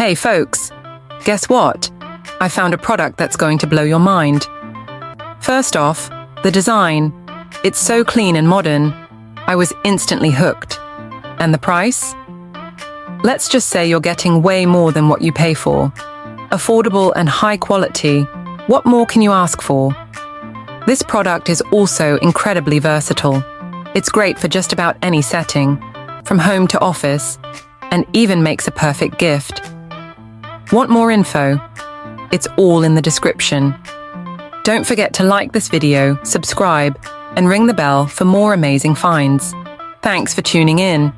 Hey folks, guess what? I found a product that's going to blow your mind. First off, the design. It's so clean and modern. I was instantly hooked. And the price? Let's just say you're getting way more than what you pay for. Affordable and high quality. What more can you ask for? This product is also incredibly versatile. It's great for just about any setting, from home to office, and even makes a perfect gift. Want more info? It's all in the description. Don't forget to like this video, subscribe, and ring the bell for more amazing finds. Thanks for tuning in.